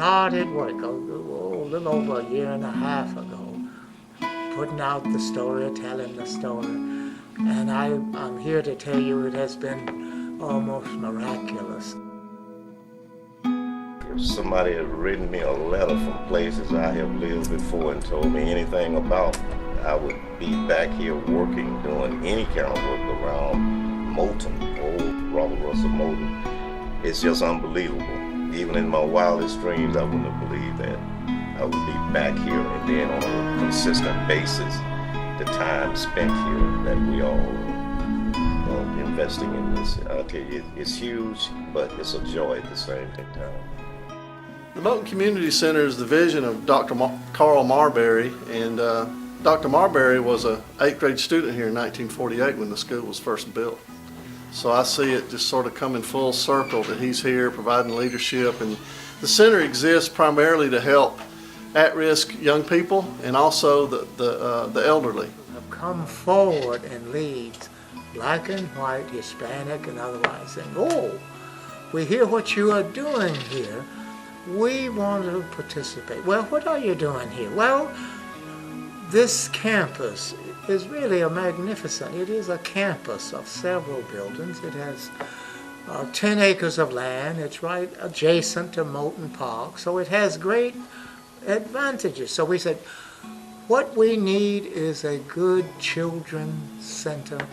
started work a little over a year and a half ago, putting out the story, telling the story. And I'm here to tell you it has been almost miraculous. If somebody had written me a letter from places I have lived before and told me anything about, I would be back here working, doing any kind of work around Moton, old Robert Russell Moton. It's just unbelievable. Even in my wildest dreams, I wouldn't have believed that I would be back here and then on a consistent basis, the time spent here that we all are investing in this. I'll tell you, it's huge, but it's a joy at the same time. The Moton Community Center is the vision of Dr. Carl Marbury, and Dr. Marbury was an 8th grade student here in 1948 when the school was first built. So I see it just sort of coming full circle that he's here providing leadership, and the center exists primarily to help at-risk young people and also the elderly. Have come forward in leads, black and white, Hispanic and otherwise, saying, oh, we hear what you are doing here. We want to participate. Well, what are you doing here? Well, this campus is really a magnificent, it is a campus of several buildings. It has 10 acres of land. It's right adjacent to Moton Park, so it has great advantages. So we said, what we need is a good children's center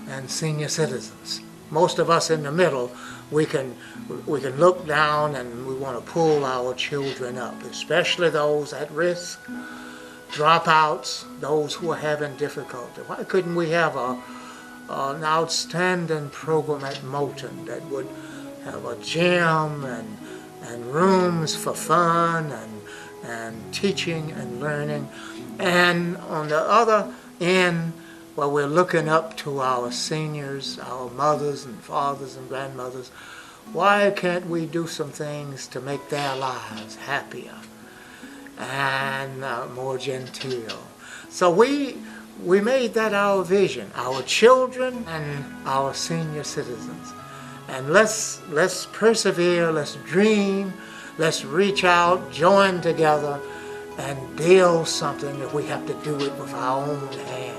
and senior citizens. Most of us in the middle, we can look down and we want to pull our children up, especially those at risk, dropouts, those who are having difficulty. Why couldn't we have an outstanding program at Moton that would have a gym and rooms for fun and teaching and learning? And on the other end, where we're looking up to our seniors, our mothers and fathers and grandmothers, why can't we do some things to make their lives happier and more genteel? So we made that our vision, our children and our senior citizens. And let's persevere, let's dream, let's reach out, join together, and build something. If we have to do it with our own hands.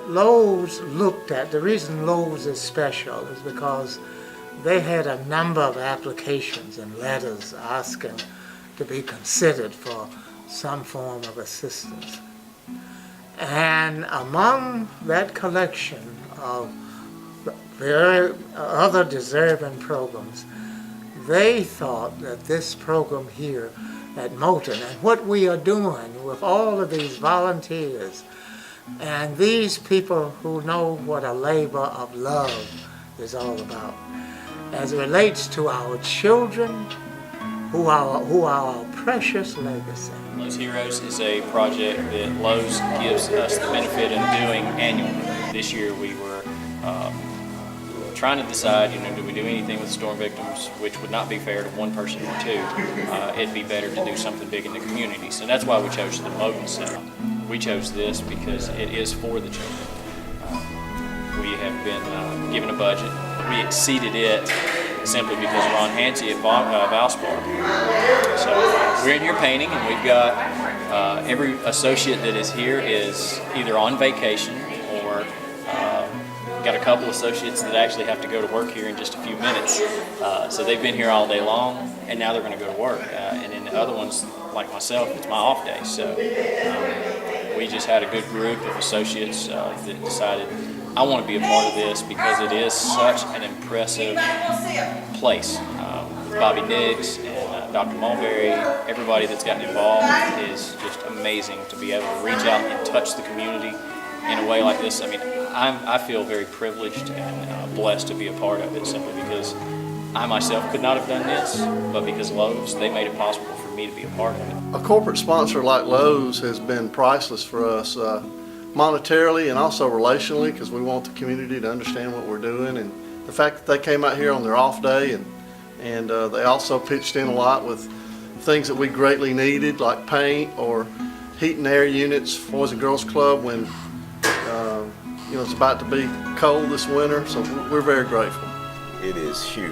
Lowe's looked at, the reason Lowe's is special is because they had a number of applications and letters asking to be considered for some form of assistance. And among that collection of very other deserving programs, they thought that this program here at Moton and what we are doing with all of these volunteers and these people who know what a labor of love is all about, as it relates to our children, who are our precious legacy. Lowe's Heroes is a project that Lowe's gives us the benefit of doing annually. This year we were trying to decide, do we do anything with storm victims, which would not be fair to one person or two. It'd be better to do something big in the community. So that's why we chose the Moton Center. We chose this because it is for the children. We have been given a budget. We exceeded it simply because Ron Hansey at Valspar. So we're in here painting, and we've got every associate that is here is either on vacation or got a couple associates that actually have to go to work here in just a few minutes. So they've been here all day long, and now they're going to go to work. And then the other ones, like myself, it's my off day. So we just had a good group of associates that decided, I want to be a part of this because it is such an impressive place. Bobby Niggs and Dr. Mulberry, everybody that's gotten involved is just amazing to be able to reach out and touch the community in a way like this. I mean, I feel very privileged and blessed to be a part of it simply because I myself could not have done this, but because Lowe's, they made it possible for me to be a part of it. A corporate sponsor like Lowe's has been priceless for us monetarily and also relationally, because we want the community to understand what we're doing, and the fact that they came out here on their off day and they also pitched in a lot with things that we greatly needed, like paint or heat and air units for Boys and Girls Club when it's about to be cold this winter. So we're very grateful. It is huge.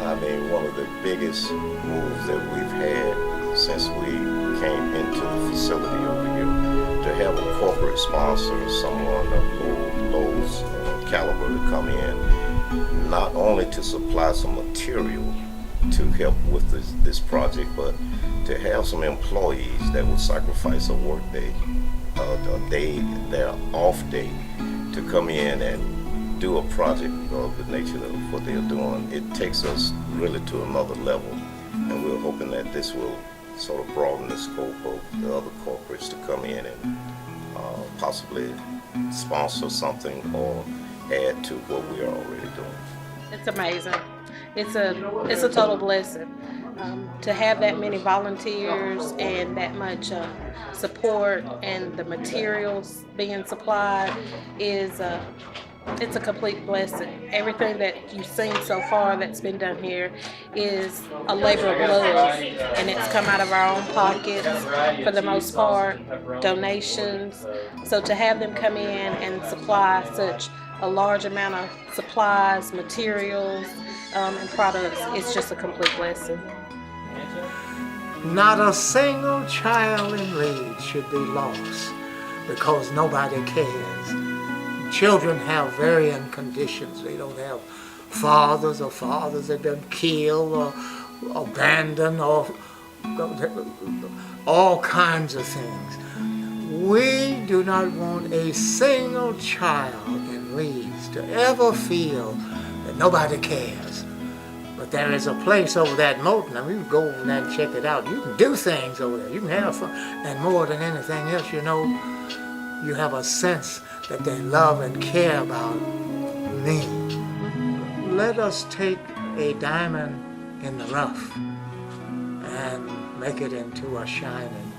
I mean, one of the biggest moves that we've had since we came into the facility over here, to have a corporate sponsor, someone of Lowe's caliber to come in, not only to supply some material to help with this project, but to have some employees that will sacrifice a work day, a day, their off day, to come in and do a project of the nature of what they're doing. It takes us really to another level, and we're hoping that this will sort of broaden the scope of the other corporates to come in and possibly sponsor something or add to what we are already doing. It's amazing. It's a total blessing. To have that many volunteers and that much support and the materials being supplied is it's a complete blessing. Everything that you've seen so far that's been done here is a labor of love, and it's come out of our own pockets for the most part, donations. So to have them come in and supply such a large amount of supplies, materials, and products, it's just a complete blessing. Not a single child in Leeds should be lost because nobody cares. Children have varying conditions. They don't have fathers, or fathers that have been killed or abandoned, or all kinds of things. We do not want a single child in Leeds to ever feel that nobody cares. But there is a place over there at Moton, and we can go over there and check it out. You can do things over there. You can have fun. And more than anything else, you know, you have a sense that they love and care about me. Let us take a diamond in the rough and make it into a shining